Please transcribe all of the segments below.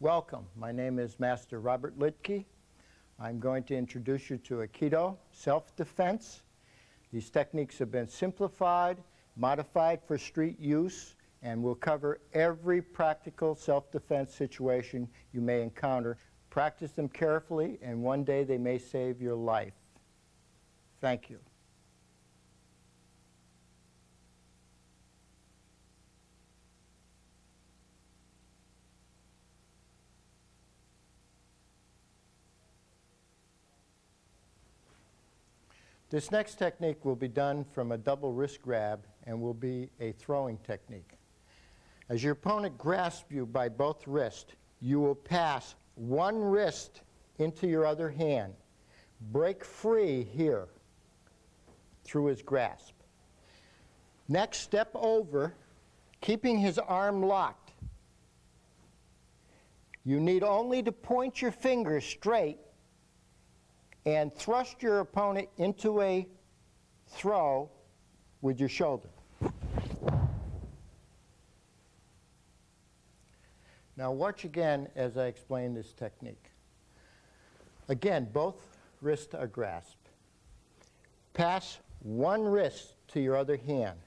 Welcome. My name is Master Robert Liedke. I'm going to introduce you to Aikido, self-defense. These techniques have been simplified, modified for street use, and will cover every practical self-defense situation you may encounter. Practice them carefully, and one day they may save your life. Thank you. This next technique will be done from a double wrist grab and will be a throwing technique. As your opponent grasps you by both wrists, you will pass one wrist into your other hand. Break free here through his grasp. Next, step over, keeping his arm locked. You need only to point your finger straight and thrust your opponent into a throw with your shoulder. Now watch again as I explain this technique. Again, both wrists are grasped. Pass one wrist to your other hand.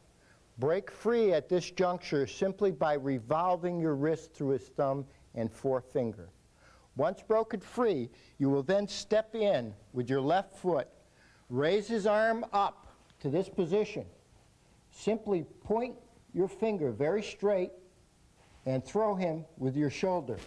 Break free at this juncture simply by revolving your wrist through his thumb and forefinger. Once broken free, you will then step in with your left foot, raise his arm up to this position. Simply point your finger very straight and throw him with your shoulder.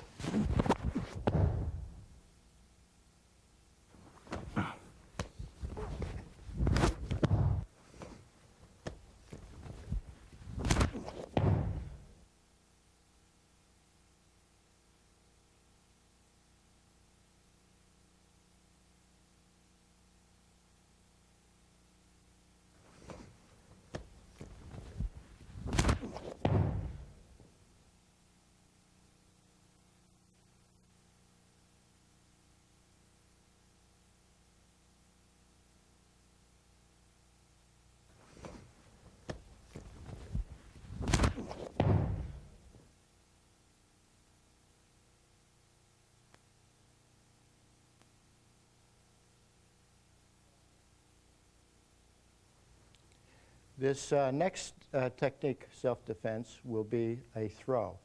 This next technique, self-defense, will be a throw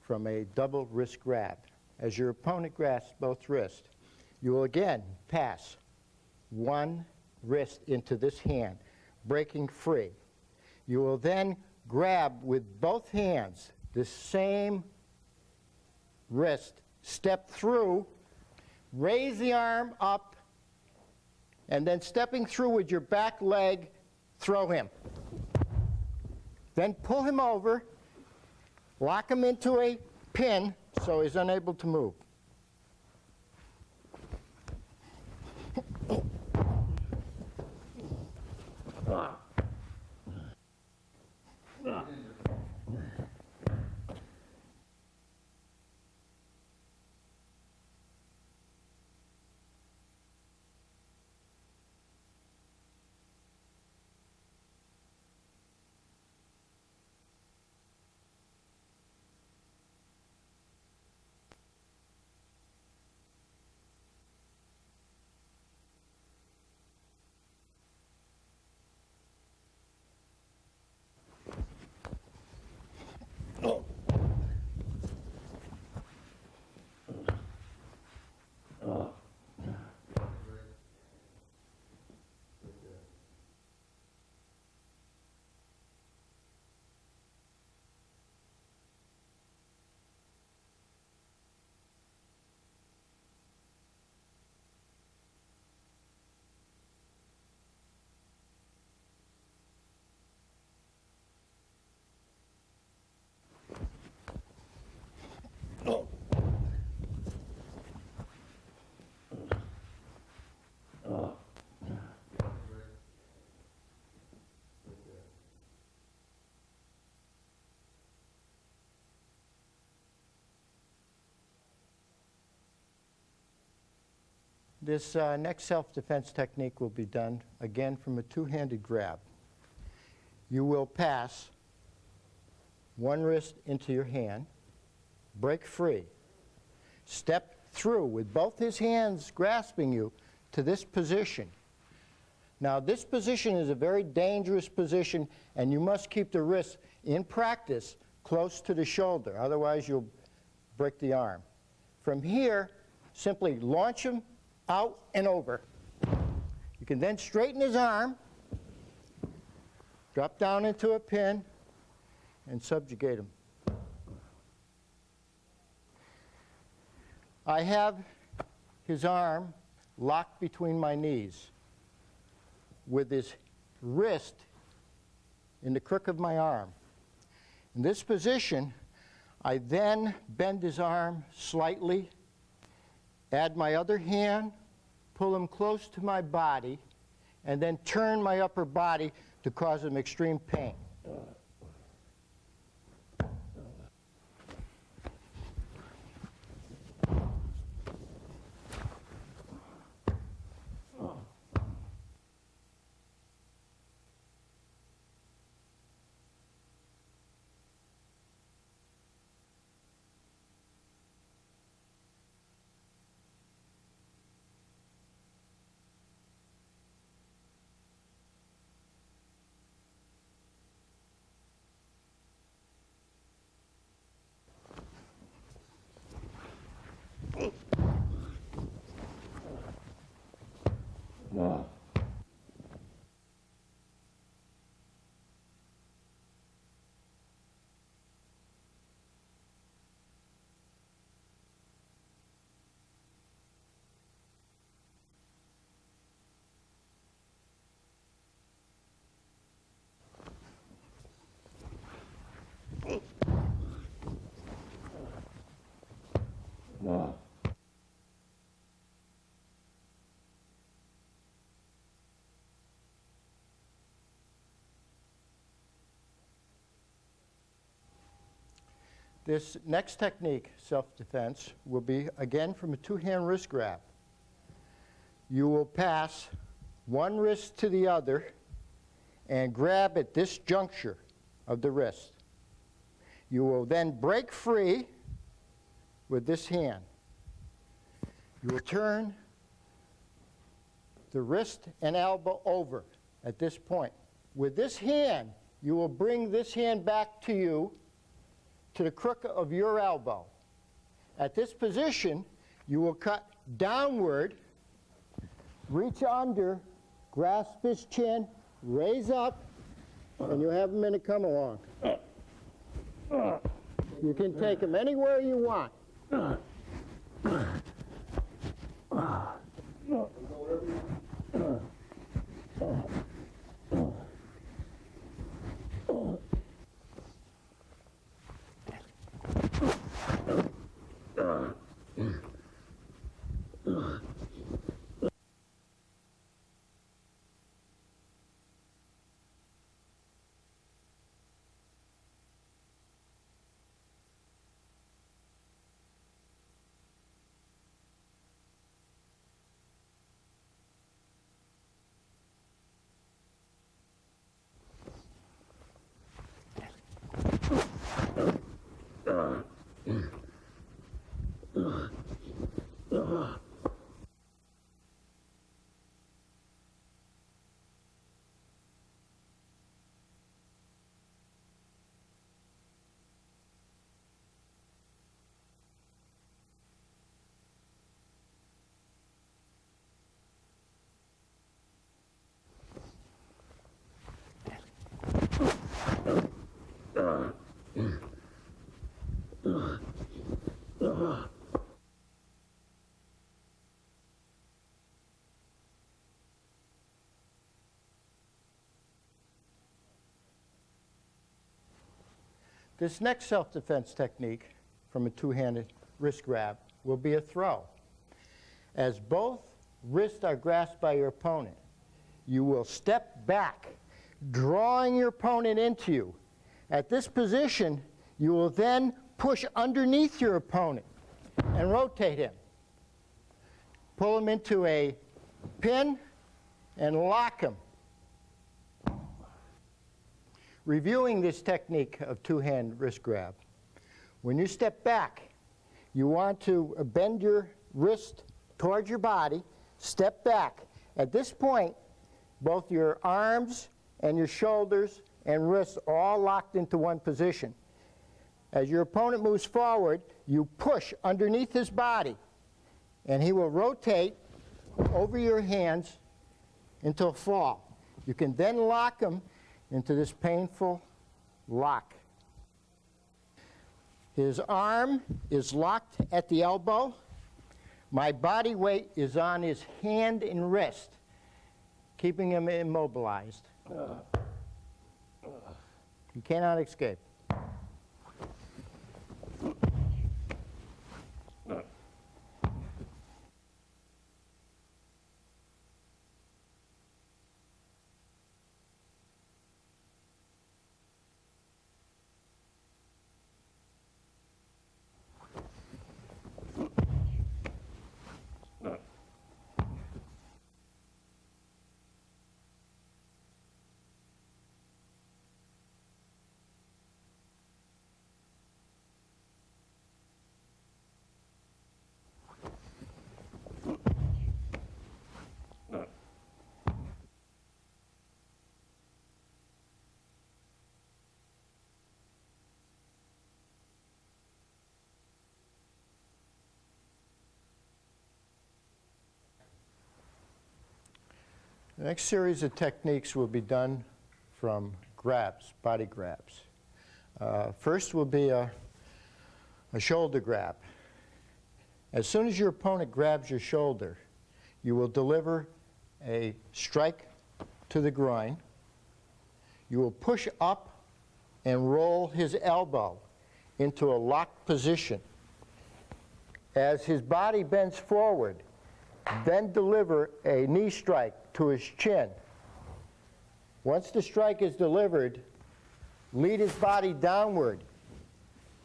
from a double wrist grab. As your opponent grasps both wrists, you will again pass one wrist into this hand, breaking free. You will then grab with both hands the same wrist, step through, raise the arm up, and then stepping through with your back leg, throw him. Then pull him over, lock him into a pin so he's unable to move. This next self-defense technique will be done again from a two-handed grab. You will pass one wrist into your hand, break free, step through with both his hands grasping you to this position. Now, this position is a very dangerous position, and you must keep the wrist, in practice, close to the shoulder. Otherwise, you'll break the arm. From here, simply launch him out and over. You can then straighten his arm, drop down into a pin, and subjugate him. I have his arm locked between my knees with his wrist in the crook of my arm. In this position, I then bend his arm slightly, add my other hand, pull him close to my body, and then turn my upper body to cause him extreme pain. This next technique, self-defense, will be, again, from a two-hand wrist grab. You will pass one wrist to the other and grab at this juncture of the wrist. You will then break free with this hand. You will turn the wrist and elbow over at this point. With this hand, you will bring this hand back to you, to the crook of your elbow. At this position, you will cut downward, reach under, grasp his chin, raise up, and you have a minute come along. You can take him anywhere you want. This next self-defense technique from a two-handed wrist grab will be a throw. As both wrists are grasped by your opponent, you will step back, drawing your opponent into you. At this position, you will then push underneath your opponent and rotate him. Pull him into a pin and lock him. Reviewing this technique of two-hand wrist grab, when you step back, You want to bend your wrist towards your body, step back. At this point, both your arms and your shoulders and wrists are all locked into one position. As your opponent moves forward, you push underneath his body, and he will rotate over your hands into a fall. You can then lock him into this painful lock. His arm is locked at the elbow. My body weight is on his hand and wrist, keeping him immobilized. He cannot escape. The next series of techniques will be done from grabs, body grabs. First will be a shoulder grab. As soon as your opponent grabs your shoulder, you will deliver a strike to the groin. You will push up and roll his elbow into a locked position. As his body bends forward, then deliver a knee strike to his chin. Once the strike is delivered, lead his body downward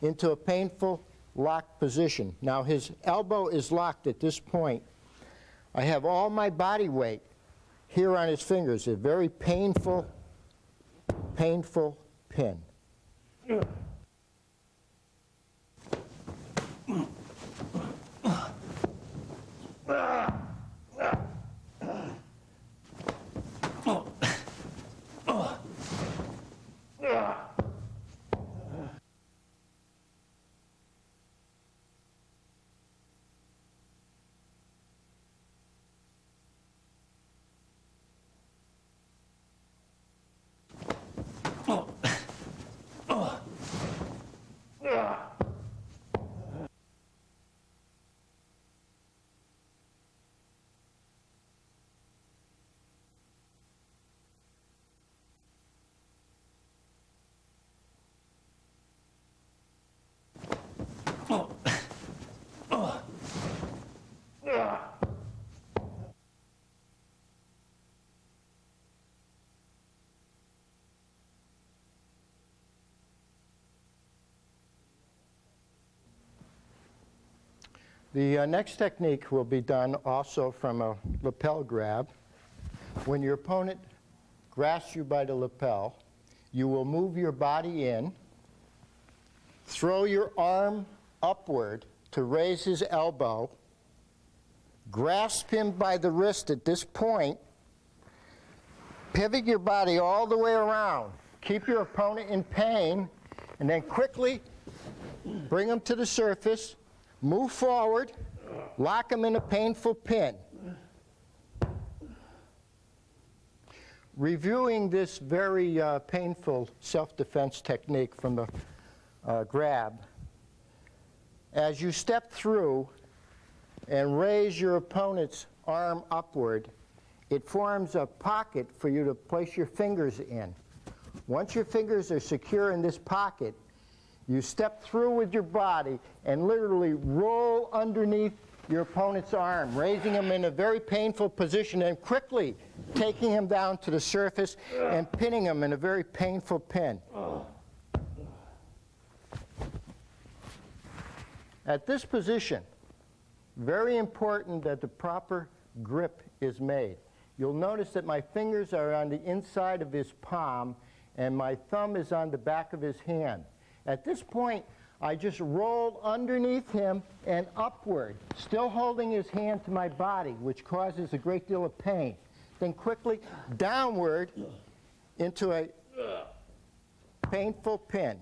into a painful locked position. Now his elbow is locked at this point. I have all my body weight here on his fingers, a very painful, painful pin. The next technique will be done also from a lapel grab. When your opponent grasps you by the lapel, you will move your body in, throw your arm upward to raise his elbow, grasp him by the wrist at this point, pivot your body all the way around, keep your opponent in pain, and then quickly bring him to the surface, move forward, lock him in a painful pin. Reviewing this very painful self-defense technique from the grab, as you step through and raise your opponent's arm upward, it forms a pocket for you to place your fingers in. Once your fingers are secure in this pocket, you step through with your body and literally roll underneath your opponent's arm, raising him in a very painful position and quickly taking him down to the surface and pinning him in a very painful pin. At this position, very important that the proper grip is made. You'll notice that my fingers are on the inside of his palm and my thumb is on the back of his hand. At this point, I just roll underneath him and upward, still holding his hand to my body, which causes a great deal of pain. Then quickly downward into a painful pin.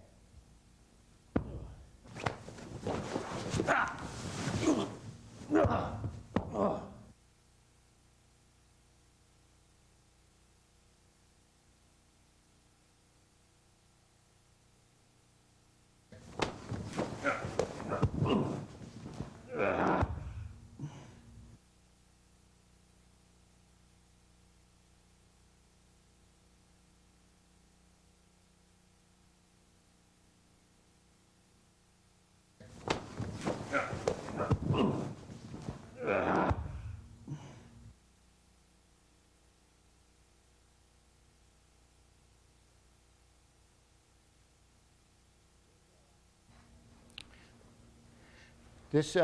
This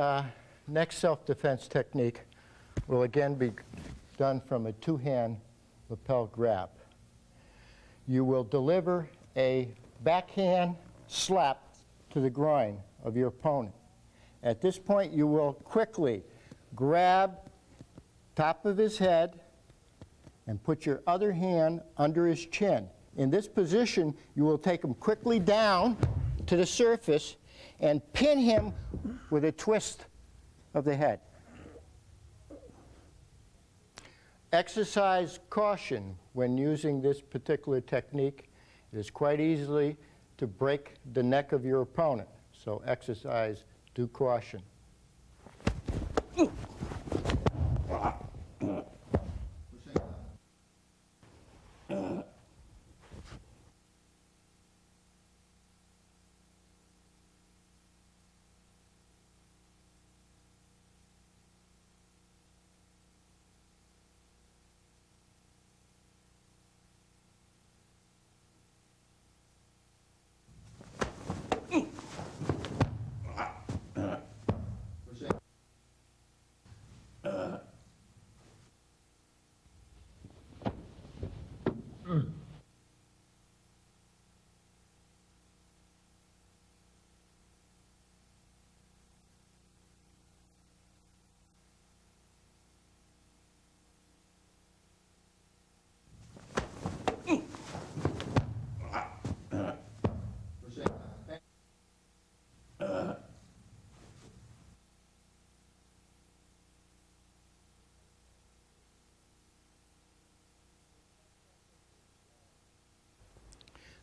next self-defense technique will again be done from a two-hand lapel grab. You will deliver a backhand slap to the groin of your opponent. At this point, you will quickly grab top of his head and put your other hand under his chin. In this position, you will take him quickly down to the surface and pin him with a twist of the head. Exercise caution when using this particular technique. It is quite easily to break the neck of your opponent, so exercise due caution.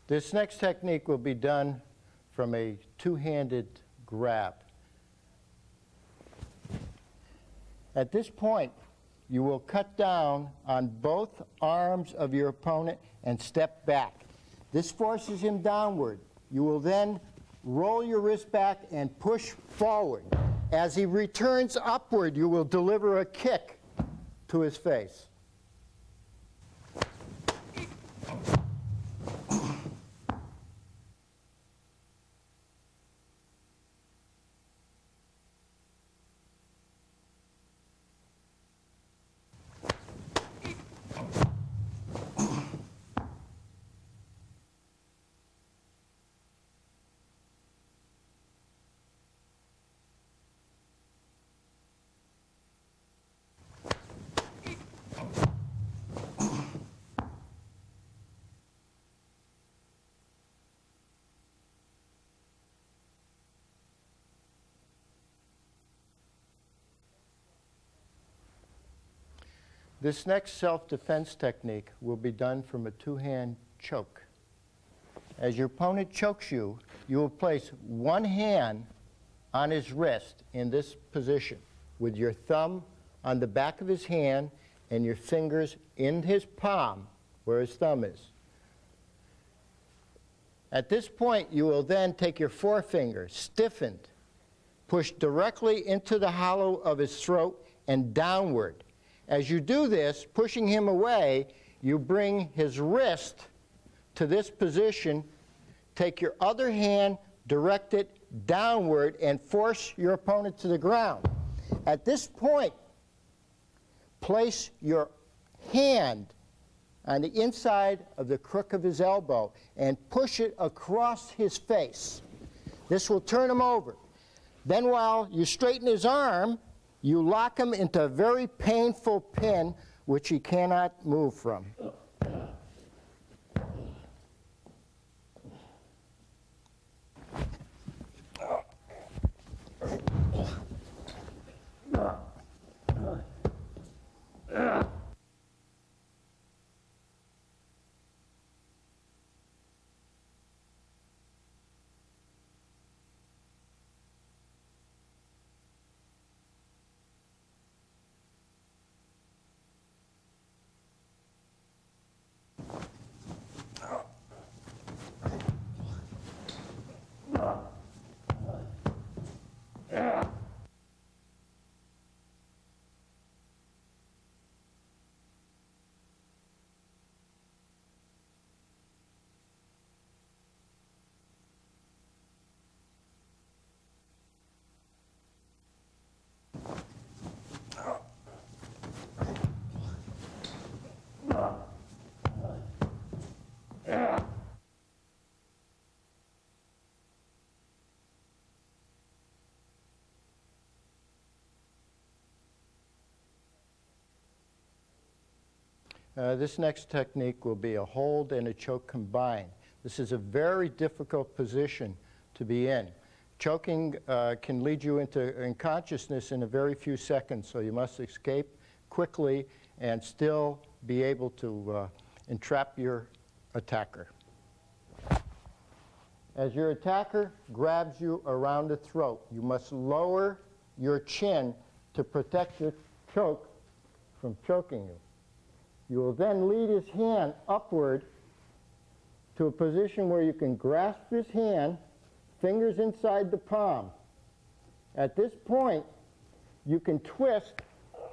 This next technique will be done from a two-handed grab. At this point, you will cut down on both arms of your opponent and step back. This forces him downward. You will then roll your wrist back and push forward. As he returns upward, you will deliver a kick to his face. This next self-defense technique will be done from a two-hand choke. As your opponent chokes you, you will place one hand on his wrist in this position with your thumb on the back of his hand and your fingers in his palm where his thumb is. At this point, you will then take your forefinger, stiffened, push directly into the hollow of his throat and downward. As you do this, pushing him away, you bring his wrist to this position, take your other hand, direct it downward, and force your opponent to the ground. At this point, place your hand on the inside of the crook of his elbow and push it across his face. This will turn him over. Then while you straighten his arm, you lock him into a very painful pin which he cannot move from. This next technique will be a hold and a choke combined. This is a very difficult position to be in. Choking can lead you into unconsciousness in a very few seconds, so you must escape quickly and still be able to entrap your attacker. As your attacker grabs you around the throat, you must lower your chin to protect your choke from choking you. You will then lead his hand upward to a position where you can grasp his hand, fingers inside the palm. At this point, you can twist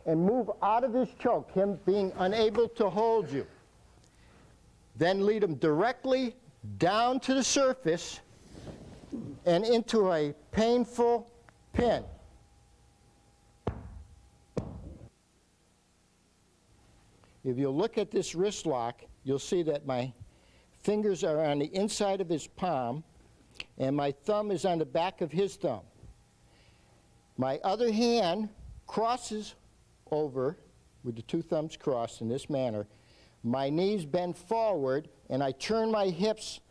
and move out of his choke, him being unable to hold you. Then lead him directly down to the surface and into a painful pin. If you look at this wrist lock, you'll see that my fingers are on the inside of his palm and my thumb is on the back of his thumb. My other hand crosses over with the two thumbs crossed in this manner. My knees bend forward and I turn my hips,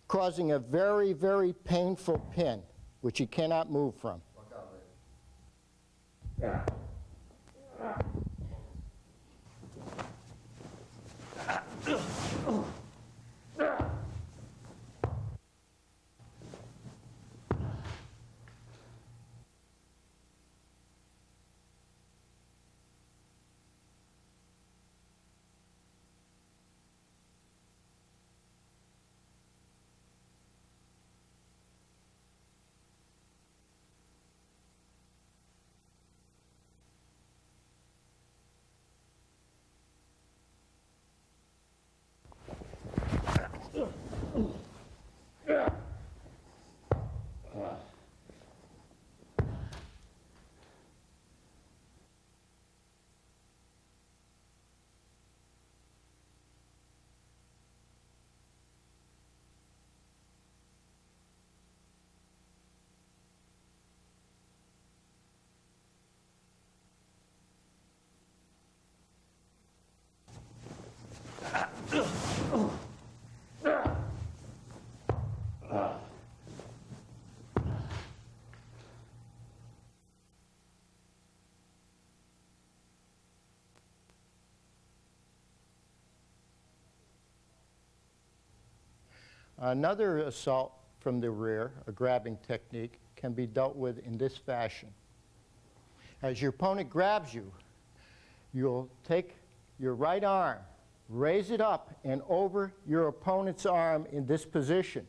causing a very, very painful pin, which he cannot move from. Another assault from the rear, a grabbing technique, can be dealt with in this fashion. As your opponent grabs you, you'll take your right arm, raise it up and over your opponent's arm in this position.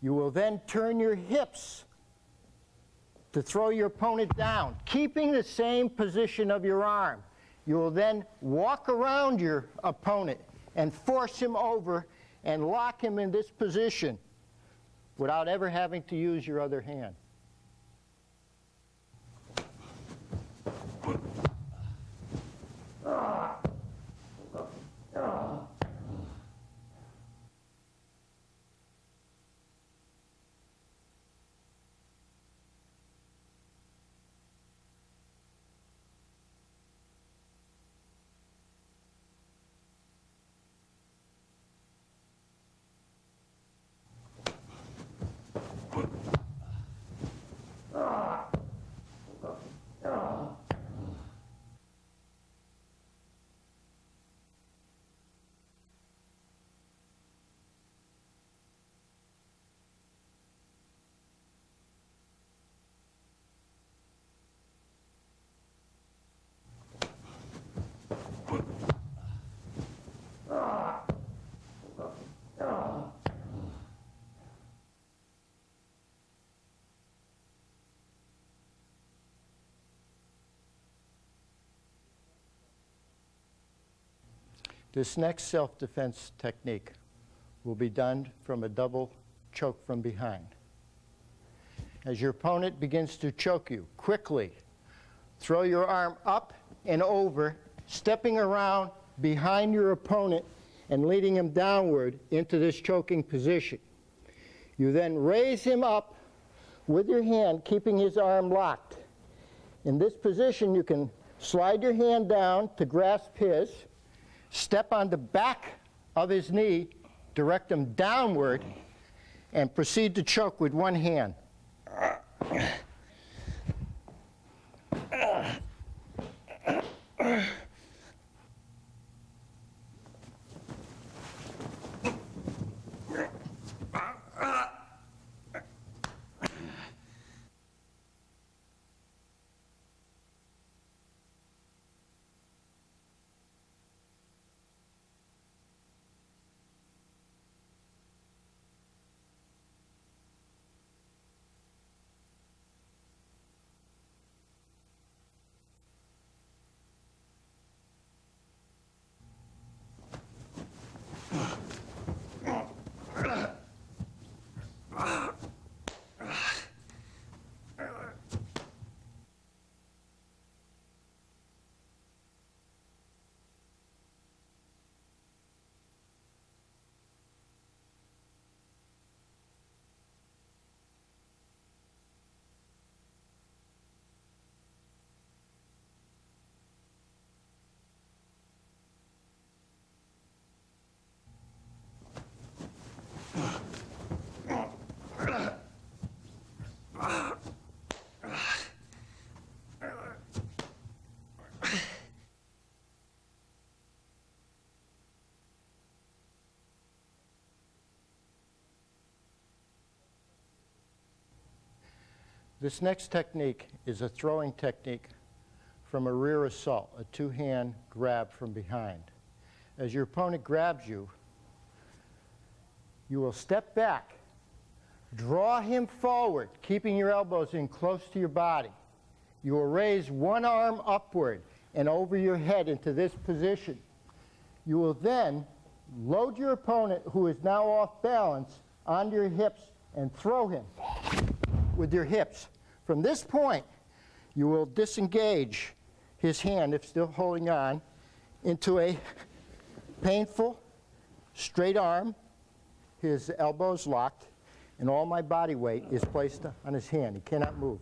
You will then turn your hips to throw your opponent down, keeping the same position of your arm. You will then walk around your opponent and force him over and lock him in this position without ever having to use your other hand. This next self-defense technique will be done from a double choke from behind. As your opponent begins to choke you, quickly throw your arm up and over, stepping around behind your opponent and leading him downward into this choking position. You then raise him up with your hand, keeping his arm locked. In this position, you can slide your hand down to grasp his, step on the back of his knee, direct him downward, and proceed to choke with one hand. This next technique is a throwing technique from a rear assault, a two-hand grab from behind. As your opponent grabs you, you will step back, draw him forward, keeping your elbows in close to your body. You will raise one arm upward and over your head into this position. You will then load your opponent, who is now off balance, onto your hips and throw him with your hips. From this point, you will disengage his hand, if still holding on, into a painful straight arm. His elbows locked, and all my body weight is placed on his hand. He cannot move.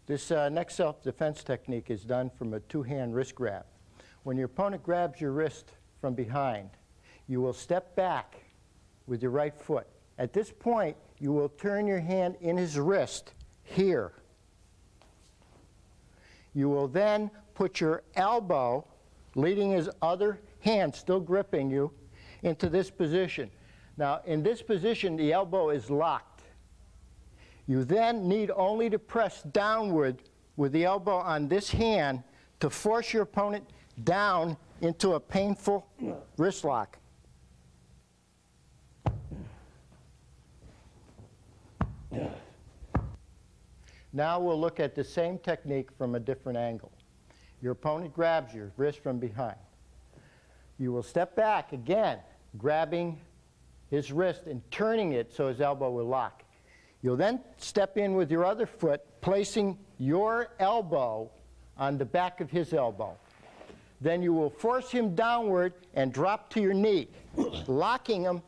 This next self-defense technique is done from a two-hand wrist grab. When your opponent grabs your wrist from behind, you will step back with your right foot. At this point, you will turn your hand in his wrist here. You will then put your elbow, leading his other hand, still gripping you, into this position. Now, in this position, the elbow is locked. You then need only to press downward with the elbow on this hand to force your opponent down into a painful wrist lock. Now we'll look at the same technique from a different angle. Your opponent grabs your wrist from behind. You will step back again, grabbing his wrist and turning it so his elbow will lock. You'll then step in with your other foot, placing your elbow on the back of his elbow. Then you will force him downward and drop to your knee, locking him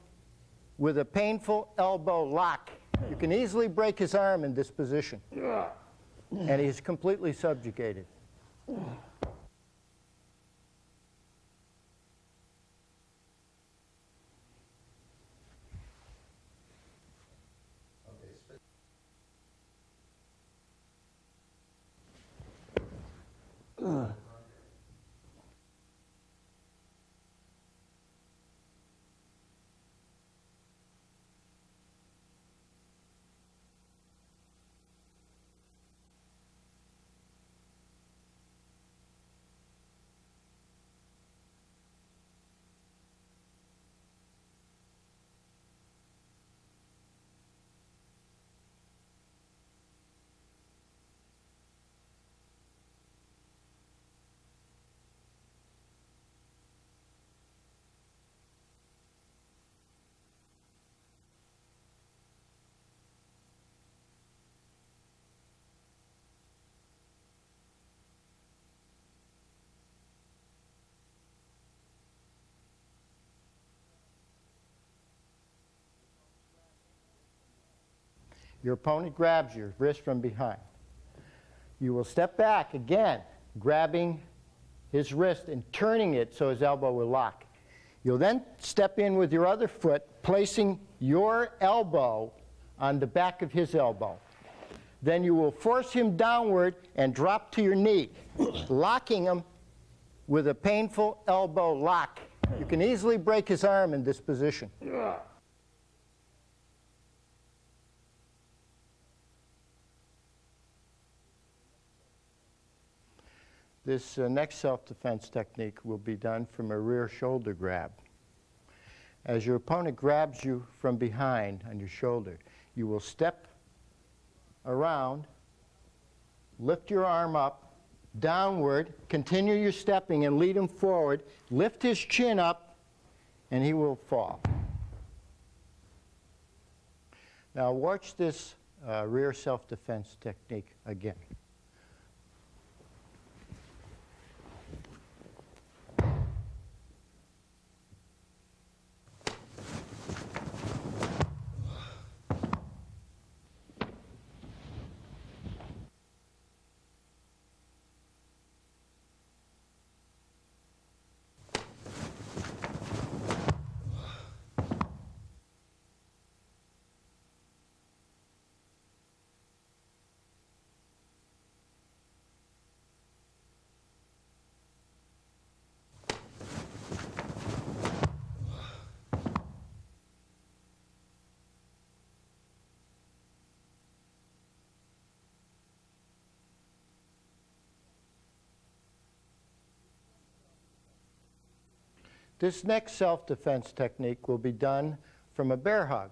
with a painful elbow lock. You can easily break his arm in this position, and he's completely subjugated. Your opponent grabs your wrist from behind. You will step back again, grabbing his wrist and turning it so his elbow will lock. You'll then step in with your other foot, placing your elbow on the back of his elbow. Then you will force him downward and drop to your knee, locking him with a painful elbow lock. You can easily break his arm in this position. This next self-defense technique will be done from a rear shoulder grab. As your opponent grabs you from behind on your shoulder, you will step around, lift your arm up, downward, continue your stepping and lead him forward, lift his chin up, and he will fall. Now watch this rear self-defense technique again. This next self-defense technique will be done from a bear hug.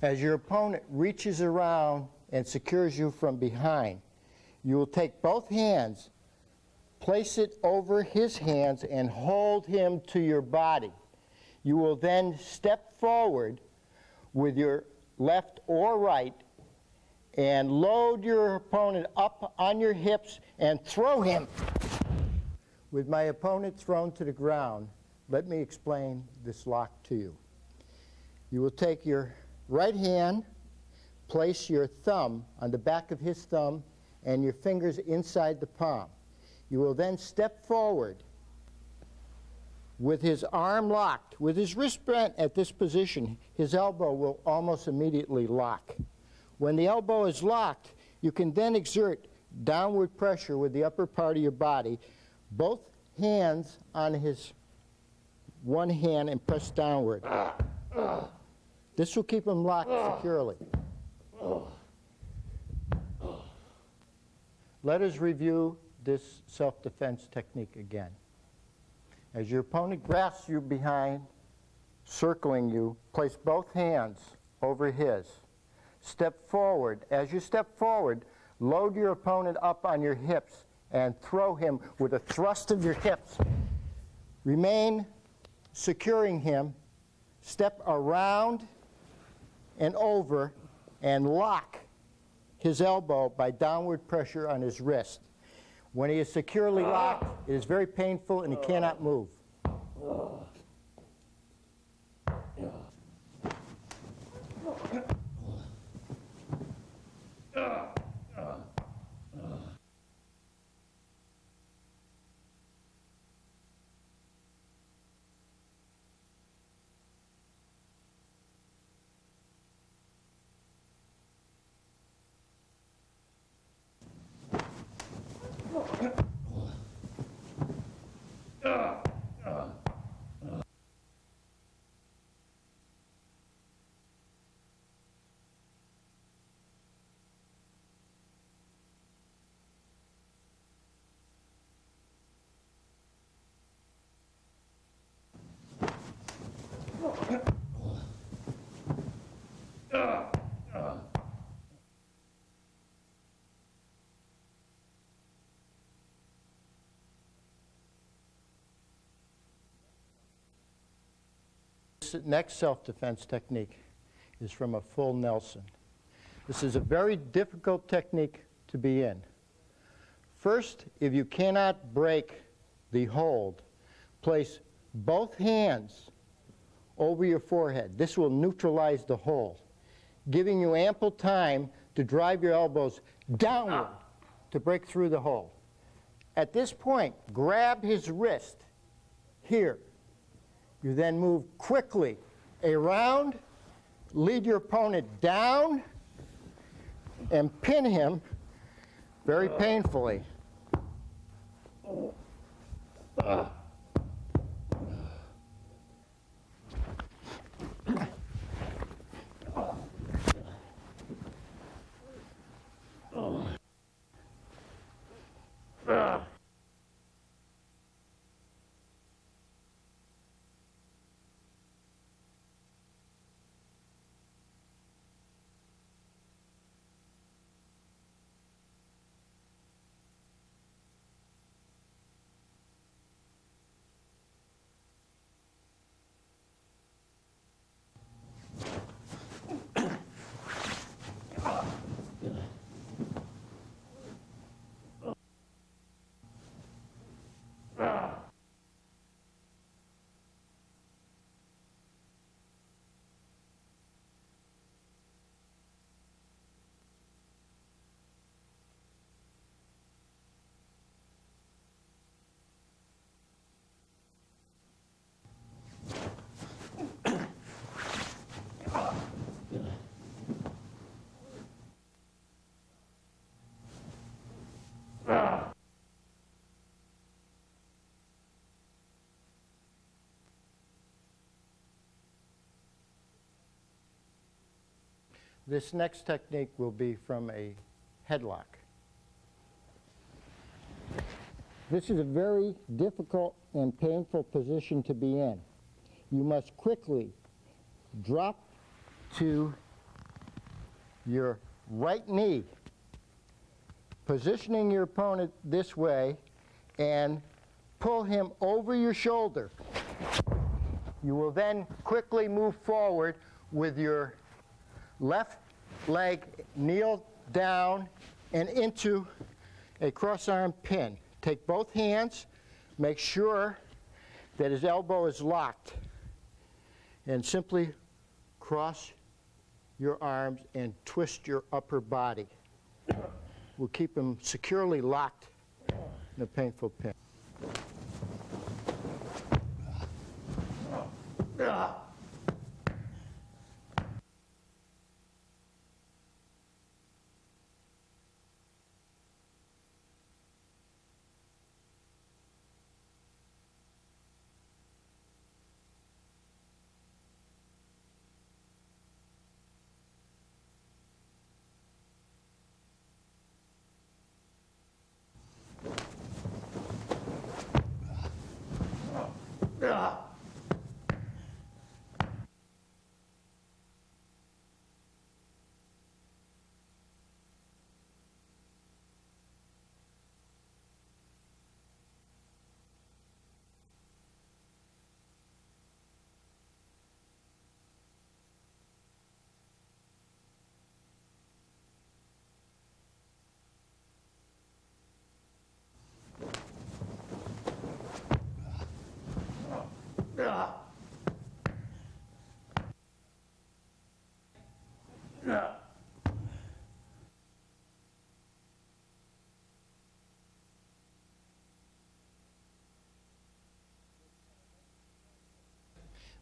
As your opponent reaches around and secures you from behind, you will take both hands, place it over his hands, and hold him to your body. You will then step forward with your left or right and load your opponent up on your hips and throw him. With my opponent thrown to the ground, let me explain this lock to you. You will take your right hand, place your thumb on the back of his thumb and your fingers inside the palm. You will then step forward with his arm locked. With his wrist bent at this position, his elbow will almost immediately lock. When the elbow is locked, you can then exert downward pressure with the upper part of your body, both hands on his one hand, and press downward. This will keep him locked securely. Let us review this self-defense technique again. As your opponent grasps you behind, circling you, place both hands over his. Step forward. As you step forward, load your opponent up on your hips and throw him with a thrust of your hips. Remain securing him. Step around and over and lock his elbow by downward pressure on his wrist. When he is securely locked, it is very painful and he cannot move. This next self-defense technique is from a full Nelson. This is a very difficult technique to be in. First, if you cannot break the hold, place both hands over your forehead. This will neutralize the hold, giving you ample time to drive your elbows downward to break through the hold. At this point, grab his wrist here. You then move quickly around, lead your opponent down, and pin him very painfully. This next technique will be from a headlock. This is a very difficult and painful position to be in. You must quickly drop to your right knee, positioning your opponent this way, and pull him over your shoulder. You will then quickly move forward with your left leg, kneel down and into a cross-arm pin. Take both hands, make sure that his elbow is locked, and simply cross your arms and twist your upper body. We'll keep him securely locked in a painful pin.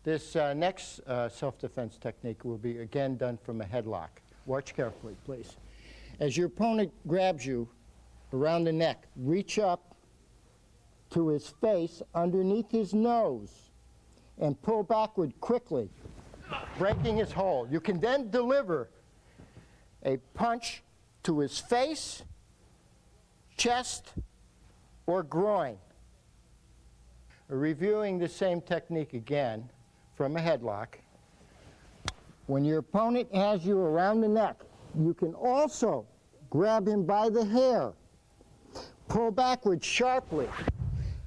This next self-defense technique will be again done from a headlock. Watch carefully, please. As your opponent grabs you around the neck, reach up to his face underneath his nose and pull backward quickly, breaking his hold. You can then deliver a punch to his face, chest, or groin. Reviewing the same technique again from a headlock. When your opponent has you around the neck, you can also grab him by the hair, pull backward sharply.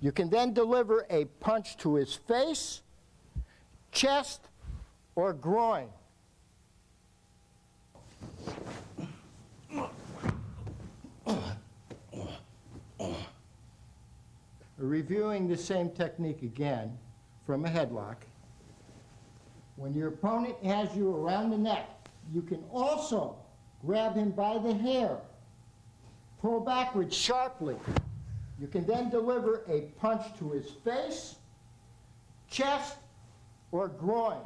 You can then deliver a punch to his face, chest, or groin. Reviewing the same technique again from a headlock. When your opponent has you around the neck, you can also grab him by the hair, pull backward sharply. You can then deliver a punch to his face, chest, or groin.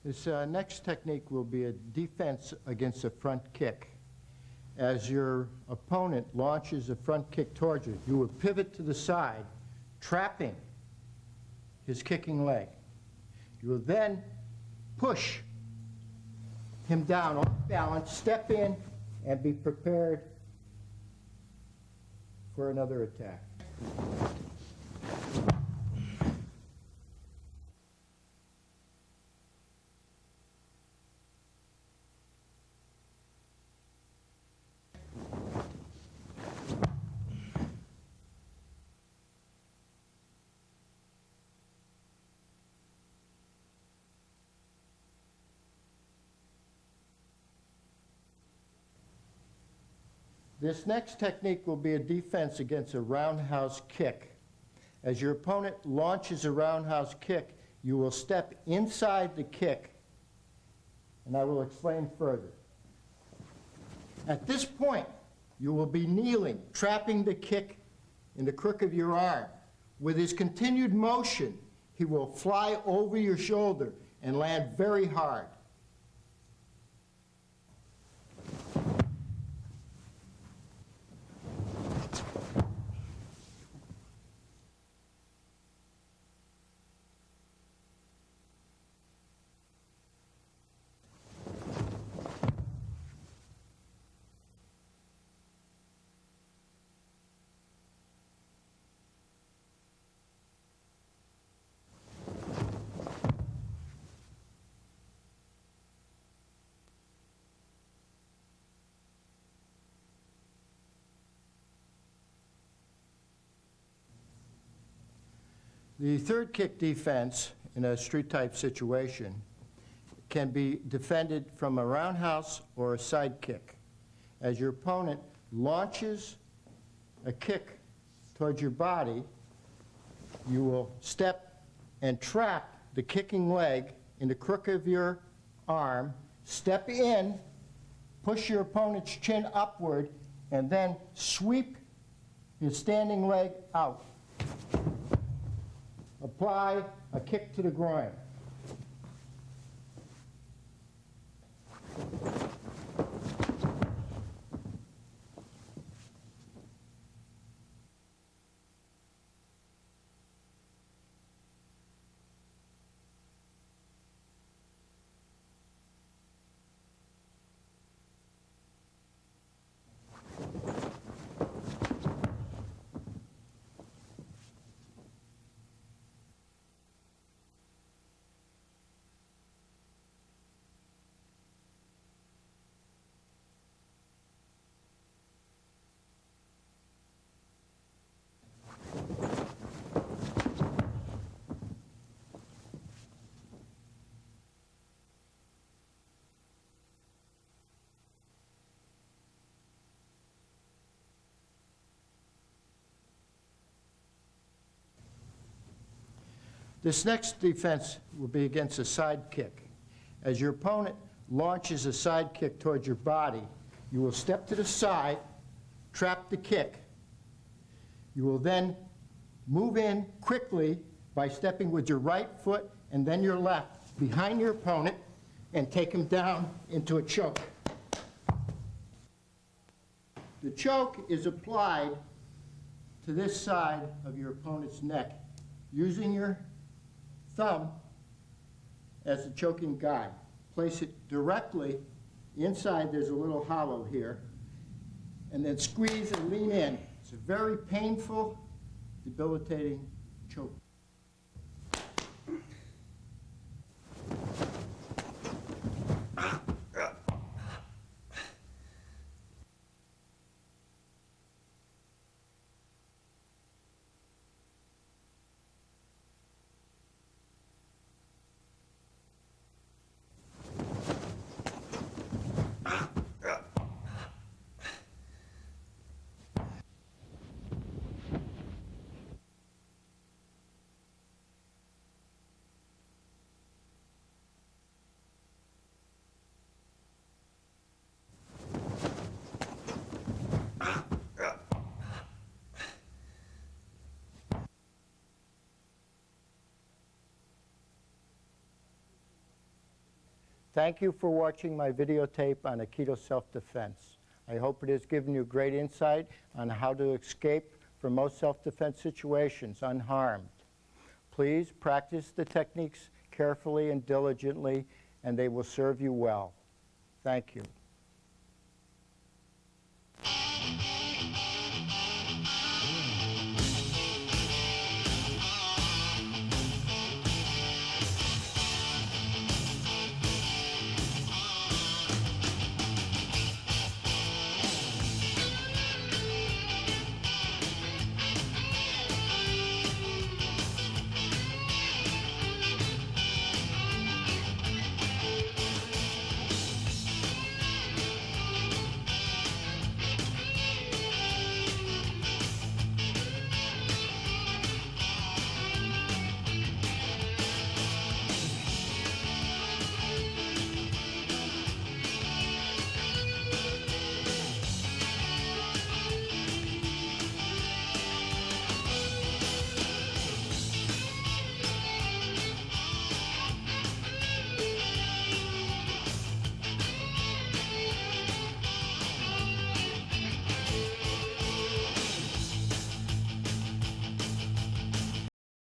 This next technique will be a defense against a front kick. As your opponent launches a front kick towards you, you will pivot to the side, trapping his kicking leg. You will then push him down off balance, step in, and be prepared for another attack. This next technique will be a defense against a roundhouse kick. As your opponent launches a roundhouse kick, you will step inside the kick, and I will explain further. At this point, you will be kneeling, trapping the kick in the crook of your arm. With his continued motion, he will fly over your shoulder and land very hard. The third kick defense in a street-type situation can be defended from a roundhouse or a side kick. As your opponent launches a kick towards your body, you will step and trap the kicking leg in the crook of your arm, step in, push your opponent's chin upward, and then sweep his standing leg out. Apply a kick to the groin. This next defense will be against a side kick. As your opponent launches a side kick towards your body, you will step to the side, trap the kick. You will then move in quickly by stepping with your right foot and then your left behind your opponent and take him down into a choke. The choke is applied to this side of your opponent's neck using your thumb as the choking guide. Place it directly inside. There's a little hollow here, and then squeeze and lean in. It's a very painful, debilitating choke. Thank you for watching my videotape on Aikido self-defense. I hope it has given you great insight on how to escape from most self-defense situations unharmed. Please practice the techniques carefully and diligently, and they will serve you well. Thank you.